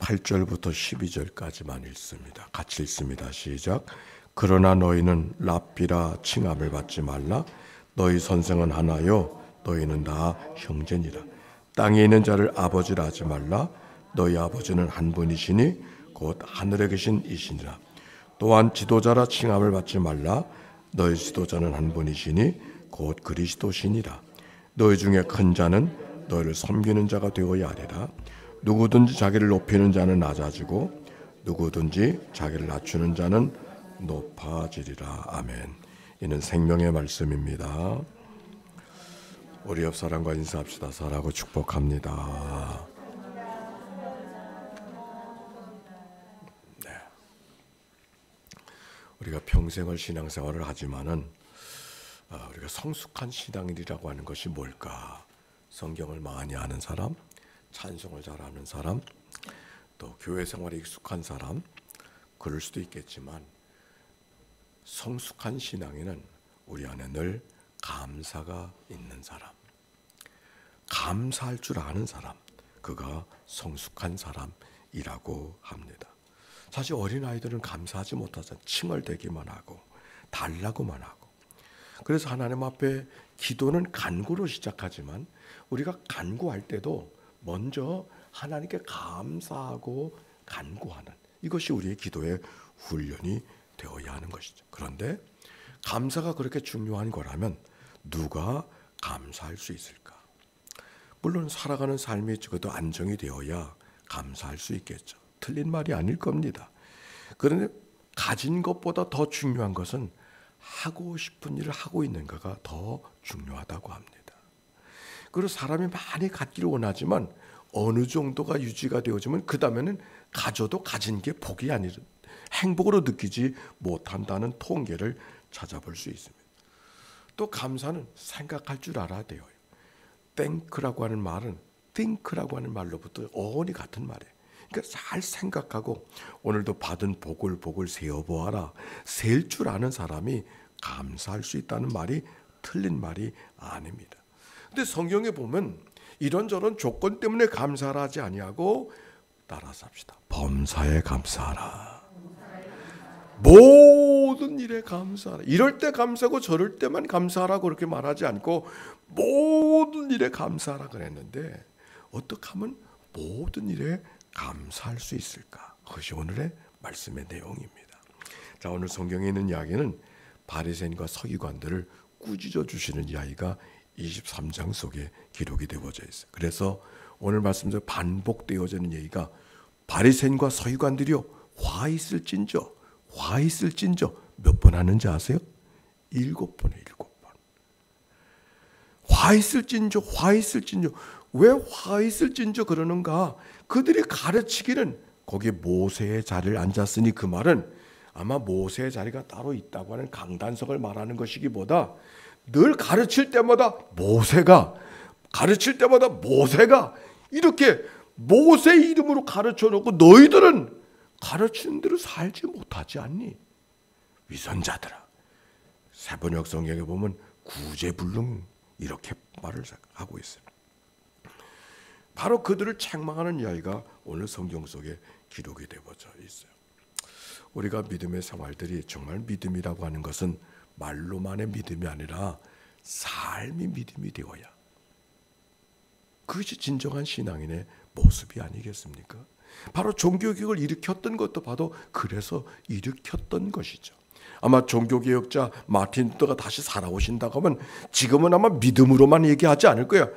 8절부터 12절까지만 읽습니다. 같이 읽습니다. 시작. 그러나 너희는 랍비라 칭함을 받지 말라. 너희 선생은 하나요 너희는 다 형제니라. 땅에 있는 자를 아버지라 하지 말라. 너희 아버지는 한 분이시니 곧 하늘에 계신 이시니라. 또한 지도자라 칭함을 받지 말라. 너희 지도자는 한 분이시니 곧 그리스도시니라. 너희 중에 큰 자는 너희를 섬기는 자가 되어야 하리라. 누구든지 자기를 높이는 자는 낮아지고 누구든지 자기를 낮추는 자는 높아지리라. 아멘. 이는 생명의 말씀입니다. 우리 옆 사람과 인사합시다. 사랑하고 축복합니다. 네. 우리가 평생을 신앙생활을 하지만은 우리가 성숙한 신앙인이라고 하는 것이 뭘까? 성경을 많이 아는 사람, 찬송을 잘하는 사람, 또 교회 생활에 익숙한 사람, 그럴 수도 있겠지만 성숙한 신앙인은 우리 안에 늘 감사가 있는 사람, 감사할 줄 아는 사람, 그가 성숙한 사람이라고 합니다. 사실 어린아이들은 감사하지 못하잖아요. 칭얼대기만 하고 달라고만 하고. 그래서 하나님 앞에 기도는 간구로 시작하지만 우리가 간구할 때도 먼저 하나님께 감사하고 간구하는, 이것이 우리의 기도의 훈련이 되어야 하는 것이죠. 그런데 감사가 그렇게 중요한 거라면 누가 감사할 수 있을까? 물론 살아가는 삶이 적어도 안정이 되어야 감사할 수 있겠죠. 틀린 말이 아닐 겁니다. 그런데 가진 것보다 더 중요한 것은 하고 싶은 일을 하고 있는가가 더 중요하다고 합니다. 그리고 사람이 많이 갖기를 원하지만 어느 정도가 유지가 되어지면 그 다음에는 가져도 가진 게 복이 아니라 행복으로 느끼지 못한다는 통계를 찾아볼 수 있습니다. 또 감사는 생각할 줄 알아야 돼요. thank라고 하는 말은 think라고 하는 말로부터 어원이 같은 말이에요. 그러니까 잘 생각하고 오늘도 받은 복을 세어보아라. 셀 줄 아는 사람이 감사할 수 있다는 말이 틀린 말이 아닙니다. 근데 성경에 보면 이런저런 조건 때문에 감사를 하지 아니하고 따라서 합시다. 범사에 감사하라. 모든 일에 감사하라. 이럴 때 감사하고 저럴 때만 감사하라고 그렇게 말하지 않고 모든 일에 감사하라 그랬는데 어떻게 하면 모든 일에 감사할 수 있을까? 그것이 오늘의 말씀의 내용입니다. 자, 오늘 성경에 있는 이야기는 바리새인과 서기관들을 꾸짖어 주시는 이야기가 23장 속에 기록이 되어져 있어요. 그래서 오늘 말씀대로 반복되어지는 얘기가 바리새인과 서기관들이요 화 있을진저 몇 번 하는지 아세요? 7번에 7번. 화 있을진저. 왜 화 있을진저 그러는가? 그들이 가르치기는 거기 모세의 자리를 앉았으니 그 말은 아마 모세의 자리가 따로 있다고 하는 강단석을 말하는 것이기보다 늘 가르칠 때마다 모세가 이렇게 모세 이름으로 가르쳐 놓고 너희들은 가르치는 대로 살지 못하지 않니? 위선자들아. 세번역 성경에 보면 구제불능 이렇게 말을 하고 있어요. 바로 그들을 책망하는 이야기가 오늘 성경 속에 기록이 되어져 있어요. 우리가 믿음의 생활들이 정말 믿음이라고 하는 것은 말로만의 믿음이 아니라 삶이 믿음이 되어야, 그것이 진정한 신앙인의 모습이 아니겠습니까? 바로 종교개혁을 일으켰던 것도 봐도 그래서 일으켰던 것이죠. 아마 종교개혁자 마틴 루터가 다시 살아오신다고 하면 지금은 아마 믿음으로만 얘기하지 않을 거예요.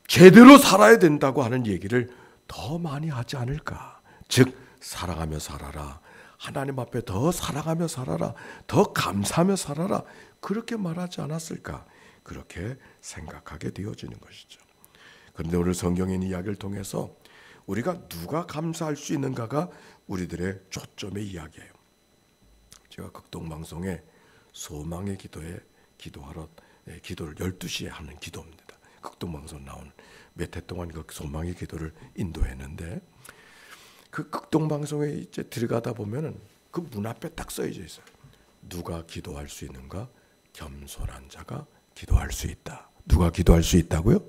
제대로 살아야 된다고 하는 얘기를 더 많이 하지 않을까. 즉 사랑하며 살아라. 하나님 앞에 더 사랑하며 살아라. 더 감사하며 살아라. 그렇게 말하지 않았을까. 그렇게 생각하게 되어지는 것이죠. 그런데 오늘 성경의 이야기를 통해서 우리가 누가 감사할 수 있는가가 우리들의 초점의 이야기예요. 제가 극동방송에 소망의 기도에 기도하러 기도를 12시에 하는 기도입니다. 극동방송 나온 몇 해 동안 그 소망의 기도를 인도했는데 그 극동방송에 이제 들어가다 보면은 그 문 앞에 딱 써져 있어요. 누가 기도할 수 있는가? 겸손한 자가 기도할 수 있다. 누가 기도할 수 있다고요?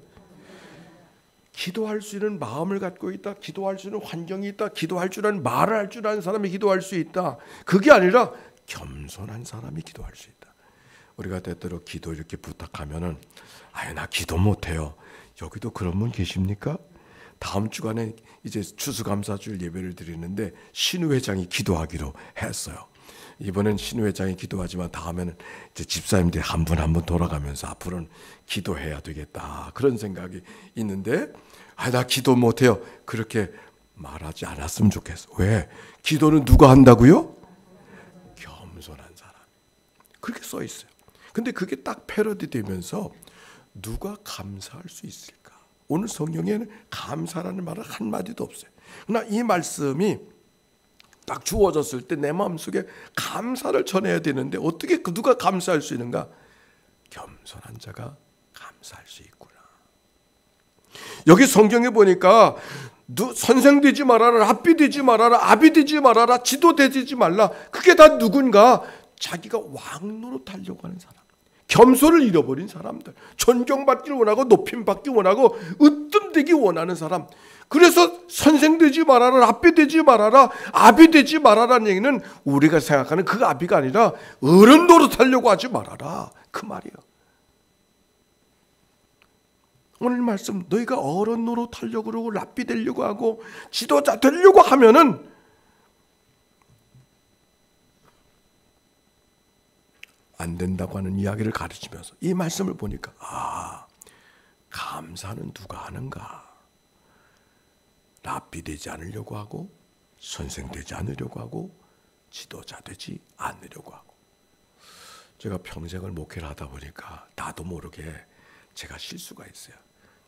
기도할 수 있는 마음을 갖고 있다. 기도할 수 있는 환경이 있다. 기도할 줄 아는 말을 할 줄 아는 사람이 기도할 수 있다. 그게 아니라 겸손한 사람이 기도할 수 있다. 우리가 때때로 기도 이렇게 부탁하면은 아유 나 기도 못해요. 여기도 그런 분 계십니까? 다음 주간에 이제 추수감사주일 예배를 드리는데 신우 회장이 기도하기로 했어요. 이번엔 신우 회장이 기도하지만 다음에는 이제 집사님들이 한 분 한 분 돌아가면서 앞으로는 기도해야 되겠다 그런 생각이 있는데 나 기도 못해요. 그렇게 말하지 않았으면 좋겠어. 왜? 기도는 누가 한다고요? 겸손한 사람. 그렇게 써 있어요. 근데 그게 딱 패러디 되면서 누가 감사할 수 있을까? 오늘 성경에는 감사라는 말은 한마디도 없어요. 그러나 이 말씀이 딱 주어졌을 때 내 마음속에 감사를 전해야 되는데 어떻게 누가 감사할 수 있는가? 겸손한 자가 감사할 수 있구나. 여기 성경에 보니까 선생 되지 말아라, 랍비 되지 말아라, 아비 되지 말아라, 지도 되지 말라. 그게 다 누군가? 자기가 왕 노릇하려고 하는 사람, 겸손을 잃어버린 사람들, 존경받기를 원하고 높임받기 원하고 으뜸되기 원하는 사람. 그래서 선생 되지 말아라, 랍비 되지 말아라, 아비 되지 말아라는 얘기는 우리가 생각하는 그 아비가 아니라 어른 노릇하려고 하지 말아라 그 말이에요. 오늘 말씀 너희가 어른 노릇하려고 그러고 랍비 되려고 하고 지도자 되려고 하면은 안 된다고 하는 이야기를 가르치면서 이 말씀을 보니까 감사는 누가 하는가? 랍비 되지 않으려고 하고 선생 되지 않으려고 하고 지도자 되지 않으려고 하고. 제가 평생을 목회를 하다 보니까 나도 모르게 제가 실수가 있어요.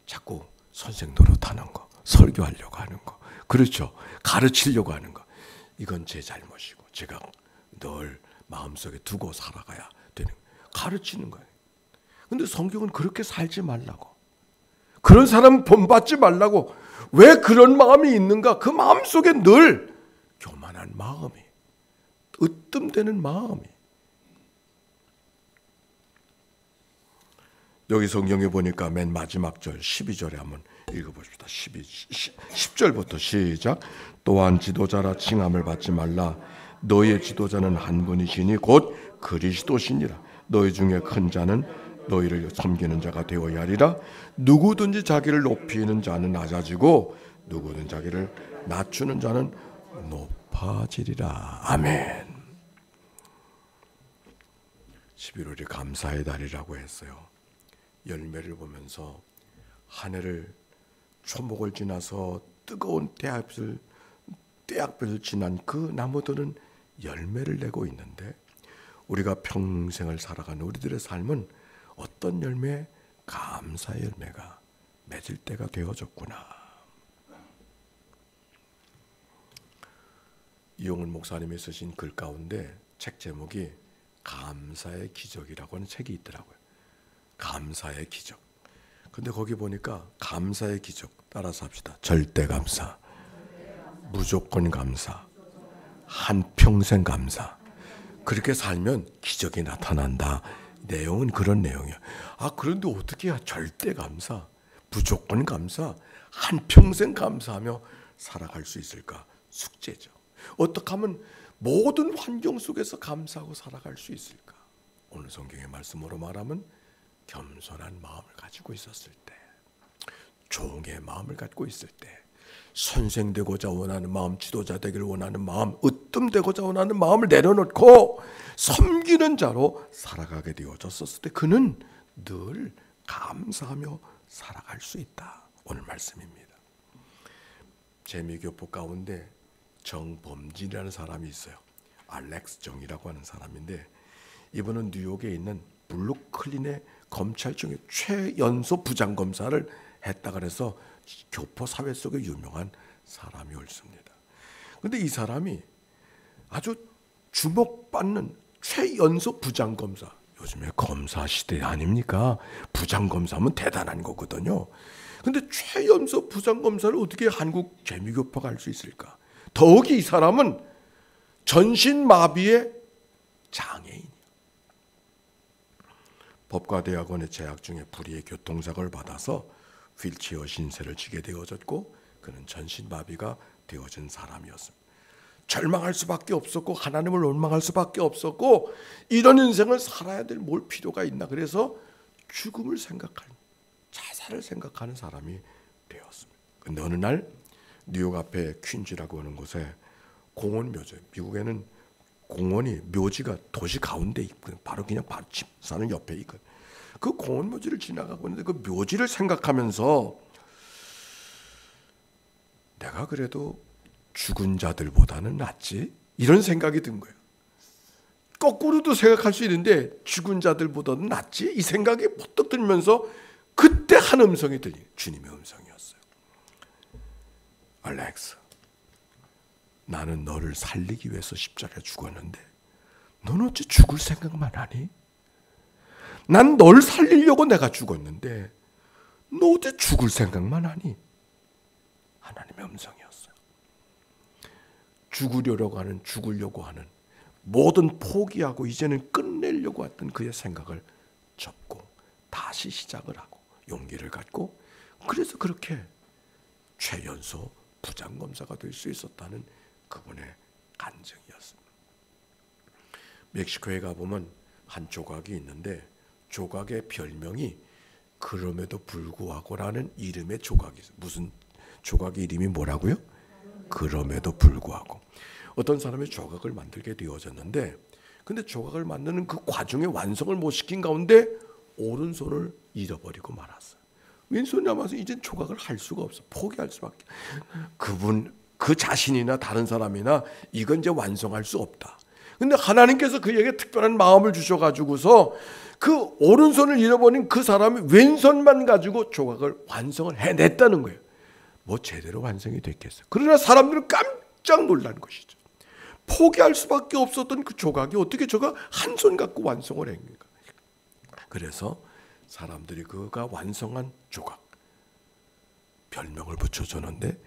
자꾸 선생 노릇하는 거, 설교하려고 하는 거, 그렇죠, 가르치려고 하는 거, 이건 제 잘못이고 제가 늘 마음속에 두고 살아가야 되는 거예요. 가르치는 거예요. 근데 성경은 그렇게 살지 말라고, 그런 사람 본받지 말라고. 왜 그런 마음이 있는가? 그 마음속에 늘 교만한 마음이, 으뜸되는 마음이. 여기 성경에 보니까 맨 마지막 절 12절에 한번 읽어봅시다. 10절부터 시작. 또한 지도자라 칭함을 받지 말라. 너희의 지도자는 한 분이시니 곧 그리스도시니라. 너희 중에 큰 자는 너희를 섬기는 자가 되어야 하리라. 누구든지 자기를 높이는 자는 낮아지고 누구든지 자기를 낮추는 자는 높아지리라. 아멘. 11월이 감사의 달이라고 했어요. 열매를 보면서 한 해를 초목을 지나서 뜨거운 때약볕을 지난 그 나무들은 열매를 내고 있는데 우리가 평생을 살아가는 우리들의 삶은 어떤 열매? 감사의 열매가 맺을 때가 되어졌구나. 이용훈 목사님이 쓰신 글 가운데 책 제목이 감사의 기적이라고 하는 책이 있더라고요. 감사의 기적. 근데 거기 보니까 감사의 기적 따라서 합시다. 절대 감사, 무조건 감사, 한평생 감사. 그렇게 살면 기적이 나타난다. 내용은 그런 내용이야. 그런데 어떻게 절대 감사, 무조건 감사, 한평생 감사하며 살아갈 수 있을까? 숙제죠. 어떻게 하면 모든 환경 속에서 감사하고 살아갈 수 있을까? 오늘 성경의 말씀으로 말하면 겸손한 마음을 가지고 있었을 때, 종의 마음을 갖고 있을 때, 선생 되고자 원하는 마음, 지도자 되기를 원하는 마음, 으뜸되고자 원하는 마음을 내려놓고 섬기는 자로 살아가게 되어졌을 때 그는 늘 감사하며 살아갈 수 있다. 오늘 말씀입니다. 재미교포 가운데 정범진이라는 사람이 있어요. 알렉스 정이라고 하는 사람인데 이분은 뉴욕에 있는 블루클린의 검찰청의 최연소 부장검사를 했다 그래서 교포 사회 속에 유명한 사람이 옳습니다. 그런데 이 사람이 아주 주목받는 최연소 부장검사, 요즘에 검사 시대 아닙니까? 부장검사면 대단한 거거든요. 그런데 최연소 부장검사를 어떻게 한국 재미교포가 할 수 있을까? 더욱이 이 사람은 전신마비의 장애인이야. 법과대학원에 재학 중에 불의의 교통사고를 받아서 휠체어 신세를 지게 되어졌고 그는 전신마비가 되어진 사람이었습니다. 절망할 수밖에 없었고 하나님을 원망할 수밖에 없었고 이런 인생을 살아야 될 뭘 필요가 있나. 그래서 죽음을 생각하는, 자살을 생각하는 사람이 되었습니다. 근데 어느 날 뉴욕 앞에 퀸즈라고 하는 곳에 공원 묘지, 미국에는 공원이 묘지가 도시 가운데 있거든. 바로 그냥 바로 집 사는 옆에 있거든. 그 공원 묘지를 지나가고 있는데 그 묘지를 생각하면서 내가 그래도 죽은 자들보다는 낫지? 이런 생각이 든 거예요. 거꾸로도 생각할 수 있는데 죽은 자들보다는 낫지? 이 생각이 번뜩 들면서 그때 한 음성이 들리는 주님의 음성이었어요. 알렉스, 나는 너를 살리기 위해서 십자가에 죽었는데 너는 어째 죽을 생각만 하니? 난 널 살리려고 내가 죽었는데 너 어째 죽을 생각만 하니? 하나님의 음성이었어요. 죽으려고 하는 모든 포기하고 이제는 끝내려고 했던 그의 생각을 접고 다시 시작을 하고 용기를 갖고 그래서 그렇게 최연소 부장검사가 될 수 있었다는 그분의 간증이었습니다. 멕시코에 가보면 한 조각이 있는데 조각의 별명이 그럼에도 불구하고라는 이름의 조각이 있어요. 무슨 조각의 이름이 뭐라고요? 그럼에도 불구하고. 어떤 사람이 조각을 만들게 되어졌는데 근데 조각을 만드는 그 과정에 완성을 못 시킨 가운데 오른손을 잃어버리고 말았어요. 왼손이 남아서 이제 조각을 할 수가 없어. 포기할 수밖에. 그 자신이나 다른 사람이나 이건 이제 완성할 수 없다. 근데 하나님께서 그에게 특별한 마음을 주셔가지고서 그 오른손을 잃어버린 그 사람이 왼손만 가지고 조각을 완성을 해냈다는 거예요. 뭐 제대로 완성이 됐겠어요. 그러나 사람들은 깜짝 놀란 것이죠. 포기할 수밖에 없었던 그 조각이 어떻게 저가 한 손 갖고 완성을 했는가. 그래서 사람들이 그가 완성한 조각 별명을 붙여줬는데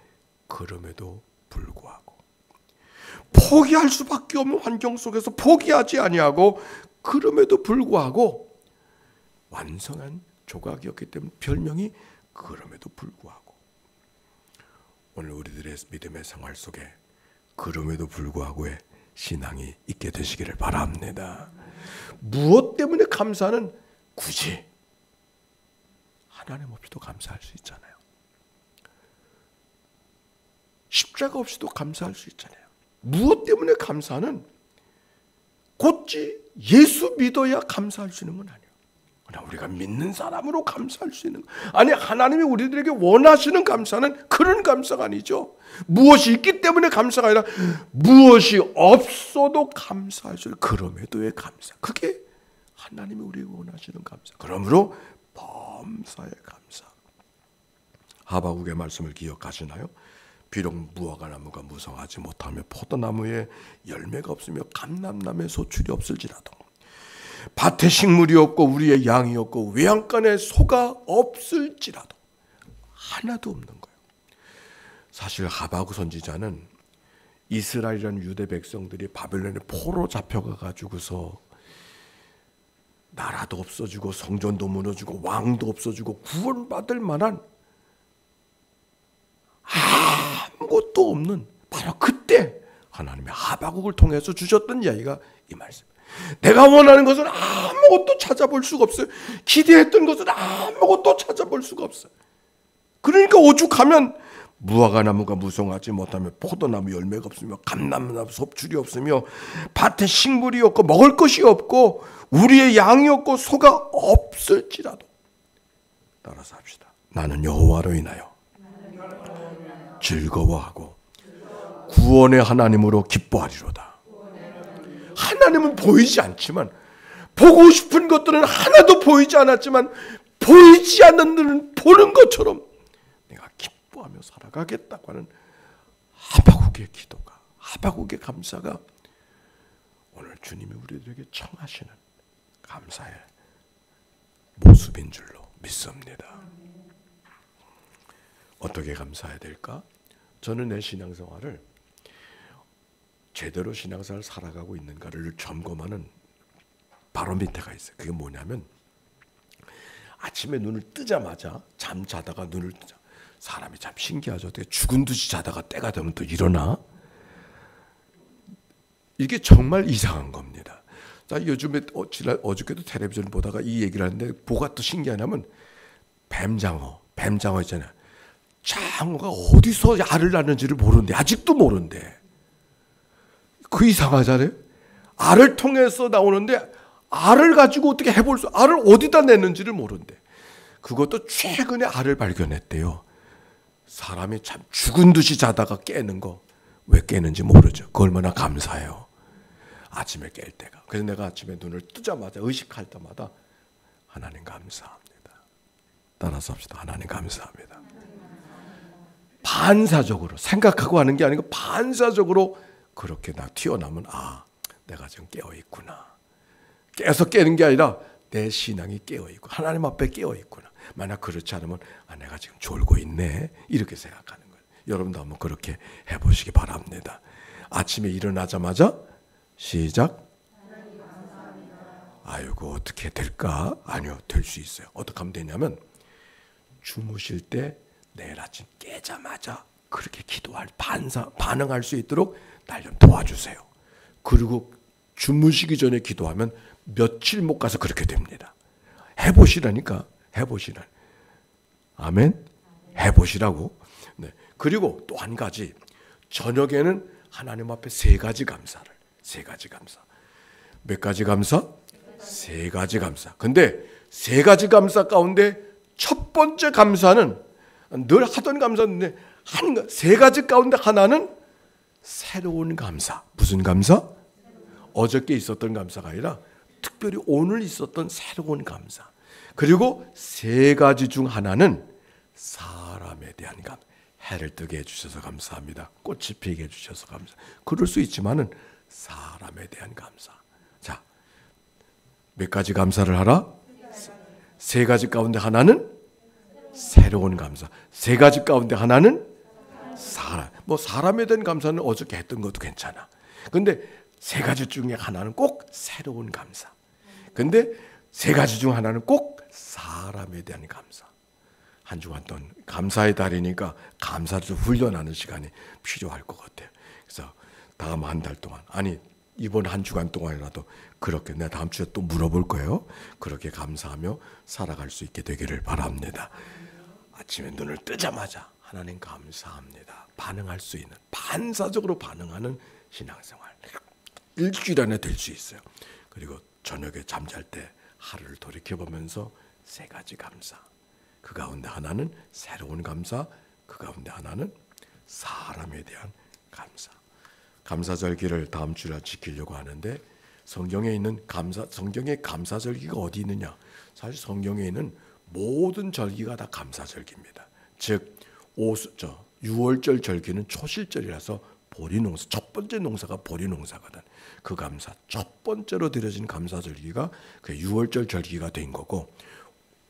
그럼에도 불구하고 포기할 수밖에 없는 환경 속에서 포기하지 아니하고 그럼에도 불구하고 완성한 조각이었기 때문에 별명이 그럼에도 불구하고. 오늘 우리들의 믿음의 생활 속에 그럼에도 불구하고의 신앙이 있게 되시기를 바랍니다. 무엇 때문에 감사는 굳이 하나님 없이도 감사할 수 있잖아요. 십자가 없이도 감사할 수 있잖아요. 무엇 때문에 감사는 곧지 예수 믿어야 감사할 수 있는 건 아니에요. 그러나 우리가 믿는 사람으로 감사할 수 있는 것. 아니 하나님이 우리들에게 원하시는 감사는 그런 감사가 아니죠. 무엇이 있기 때문에 감사가 아니라 무엇이 없어도 감사할 수 있는 그럼에도의 감사. 그게 하나님이 우리에게 원하시는 감사. 그러므로 범사의 감사. 하박국의 말씀을 기억하시나요? 비록 무화과 나무가 무성하지 못하며 포도나무에 열매가 없으며 감람나무에 소출이 없을지라도 밭에 식물이 없고 우리의 양이 없고 외양간에 소가 없을지라도 하나도 없는 거예요. 사실 하박국 선지자는 이스라엘이라는 유대 백성들이 바벨론에 포로 잡혀가 가지고서 나라도 없어지고 성전도 무너지고 왕도 없어지고 구원받을 만한 아무것도 없는 바로 그때 하나님의 하박국을 통해서 주셨던 이야기가 이 말씀. 내가 원하는 것은 아무것도 찾아볼 수가 없어요. 기대했던 것은 아무것도 찾아볼 수가 없어요. 그러니까 오죽하면 무화과 나무가 무성하지 못하며 포도나무 열매가 없으며 감람나무 섭출이 없으며 밭에 식물이 없고 먹을 것이 없고 우리의 양이 없고 소가 없을지라도 따라서 합시다. 나는 여호와로 인하여 즐거워하고 구원의 하나님으로 기뻐하리로다. 하나님은 보이지 않지만 보고 싶은 것들은 하나도 보이지 않았지만 보이지 않는 들은 보는 것처럼 내가 기뻐하며 살아가겠다고 하는 하박국의 기도가, 하박국의 감사가 오늘 주님이 우리들에게 청하시는 감사의 모습인 줄로 믿습니다. 어떻게 감사해야 될까? 저는 내 신앙생활을 제대로 신앙생활을 살아가고 있는가를 점검하는 바로미터가 있어요. 그게 뭐냐면 아침에 눈을 뜨자마자 잠 자다가 눈을 뜨자. 사람이 참 신기하죠. 어떻게 죽은 듯이 자다가 때가 되면 또 일어나? 이게 정말 이상한 겁니다. 자, 요즘에 어저께도 텔레비전 보다가 이 얘기를 하는데 뭐가 또 신기하냐면 뱀장어 있잖아요. 장어가 어디서 알을 낳는지를 모르는데 아직도 모르는데 그 이상하잖아요. 알을 통해서 나오는데 알을 가지고 어떻게 해볼 수 알을 어디다 냈는지를 모르는데 그것도 최근에 알을 발견했대요. 사람이 참 죽은 듯이 자다가 깨는 거 왜 깨는지 모르죠. 그 얼마나 감사해요. 아침에 깰 때가. 그래서 내가 아침에 눈을 뜨자마자 의식할 때마다 하나님 감사합니다. 따라서 합시다. 하나님 감사합니다. 반사적으로 생각하고 하는 게 아니고 반사적으로 그렇게 나 튀어나오면 내가 지금 깨어있구나. 깨서 깨는 게 아니라 내 신앙이 깨어있고 하나님 앞에 깨어있구나. 만약 그렇지 않으면 내가 지금 졸고 있네. 이렇게 생각하는 거예요. 여러분도 한번 그렇게 해보시기 바랍니다. 아침에 일어나자마자 시작. 아이고 어떻게 될까? 아니요, 될 수 있어요. 어떻게 하면 되냐면 주무실 때 내일 아침 깨자마자 그렇게 반응할 수 있도록 날 좀 도와주세요. 그리고 주무시기 전에 기도하면 며칠 못 가서 그렇게 됩니다. 해보시라니까. 아멘. 해보시라고. 네. 그리고 또 한 가지, 저녁에는 하나님 앞에 세 가지 감사. 몇 가지 감사? 세 가지 감사. 근데 세 가지 감사 가운데 첫 번째 감사는 늘 하던 감사인데 세 가지 가운데 하나는 새로운 감사. 무슨 감사? 어저께 있었던 감사가 아니라 특별히 오늘 있었던 새로운 감사. 그리고 세 가지 중 하나는 사람에 대한 감사. 해를 뜨게 해주셔서 감사합니다. 꽃이 피게 해주셔서 감사. 그럴 수 있지만은 사람에 대한 감사. 자, 몇 가지 감사를 하라? 세 가지 가운데 하나는 새로운 감사. 세 가지 가운데 하나는 사람. 사람에 대한 감사는 어저께 했던 것도 괜찮아. 근데 세 가지 중에 하나는 꼭 새로운 감사. 근데 세 가지 중 하나는 꼭 사람에 대한 감사. 한 주간 동안 감사의 달이니까 감사를 좀 훈련하는 시간이 필요할 것 같아요. 그래서 다음 한 달 동안, 이번 한 주간 동안이라도 그렇게, 내가 다음 주에 또 물어볼 거예요. 그렇게 감사하며 살아갈 수 있게 되기를 바랍니다. 아침에 눈을 뜨자마자 하나님 감사합니다. 반응할 수 있는, 반사적으로 반응하는 신앙생활. 일주일 안에 될 수 있어요. 그리고 저녁에 잠잘 때 하루를 돌이켜보면서 세 가지 감사. 그 가운데 하나는 새로운 감사, 그 가운데 하나는 사람에 대한 감사. 감사절기를 다음 주에 지키려고 하는데 성경에 있는 성경의 감사절기가 어디 있느냐? 사실 성경에 있는 모든 절기가 다 감사절기입니다. 즉 6월절 절기는 초실절이라서 보리농사, 첫 번째 농사가 보리농사거든. 그 감사, 첫 번째로 드려진 감사절기가 그 6월절 절기가 된 거고,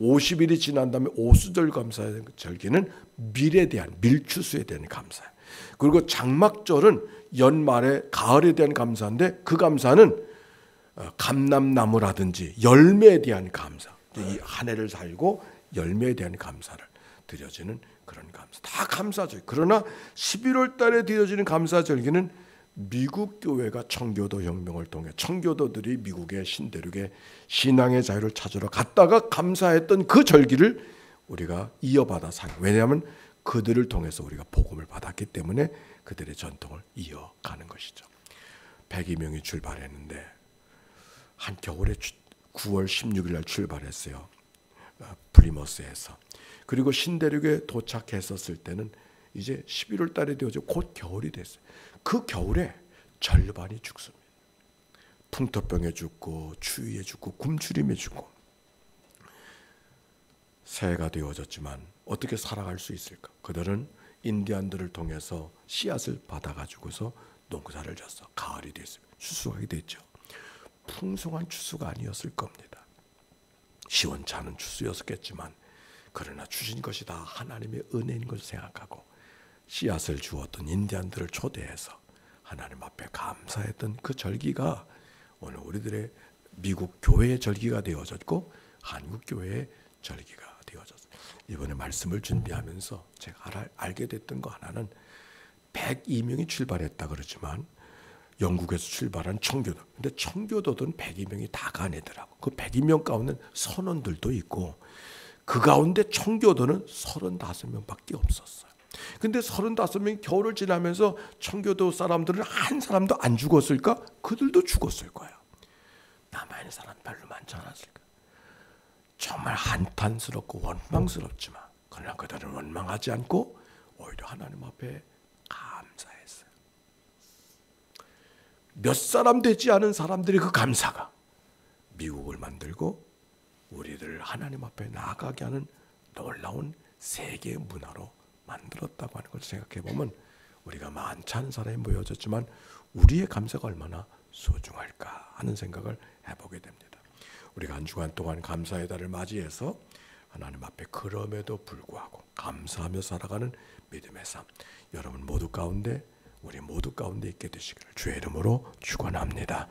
50일이 지난 다음에 오수절 감사절기는 밀에 대한, 밀추수에 대한 감사예요. 그리고 장막절은 연말에 가을에 대한 감사인데 그 감사는 감람나무라든지 열매에 대한 감사, 이 한 해를 살고 열매에 대한 감사를 드려지는 그런 감사. 다 감사절. 그러나 11월 달에 드려지는 감사절기는 미국 교회가 청교도 혁명을 통해 청교도들이 미국의 신대륙의 신앙의 자유를 찾으러 갔다가 감사했던 그 절기를 우리가 이어받아 살. 왜냐하면 그들을 통해서 우리가 복음을 받았기 때문에 그들의 전통을 이어가는 것이죠. 102명이 출발했는데 한 겨울에 9월 16일 날 출발했어요. 플리머스에서. 그리고 신대륙에 도착했었을 때는 이제 11월 달에 되어져 곧 겨울이 됐어요. 그 겨울에 절반이 죽습니다. 풍토병에 죽고 추위에 죽고 굶주림에 죽고. 새해가 되어졌지만 어떻게 살아갈 수 있을까? 그들은 인디안들을 통해서 씨앗을 받아가지고서 농사를 졌어. 가을이 됐습니다. 추수하게 됐죠. 풍성한 추수가 아니었을 겁니다. 시원찮은 추수였겠지만 그러나 주신 것이 다 하나님의 은혜인 것을 생각하고 씨앗을 주었던 인디안들을 초대해서 하나님 앞에 감사했던 그 절기가 오늘 우리들의 미국 교회의 절기가 되어졌고 한국 교회의 절기가 되어졌어요. 이번에 말씀을 준비하면서 제가 알게 됐던 거 하나는 102명이 출발했다 그러지만 영국에서 출발한 청교도. 근데 청교도들은 102명이 다가 아니더라고. 그 102명 가운데 선원들도 있고 그 가운데 청교도는 35명밖에 없었어요. 근데 35명이 겨울을 지나면서 청교도 사람들은 한 사람도 안 죽었을까? 그들도 죽었을 거야. 남아있는 사람 별로 많지 않았을까? 정말 한탄스럽고 원망스럽지만 그러나 그들은 원망하지 않고 오히려 하나님 앞에 감사했어요. 몇 사람 되지 않은 사람들의 그 감사가 미국을 만들고 우리들을 하나님 앞에 나아가게 하는 놀라운 세계의 문화로 만들었다고 하는 걸 생각해 보면 우리가 많지 않은 사람이 모여졌지만 우리의 감사가 얼마나 소중할까 하는 생각을 해보게 됩니다. 우리가 한 주간 동안 감사의 달을 맞이해서 하나님 앞에 그럼에도 불구하고 감사하며 살아가는 믿음의 삶, 여러분 모두 가운데 우리 모두 가운데 있게 되시기를 주의 이름으로 축원합니다.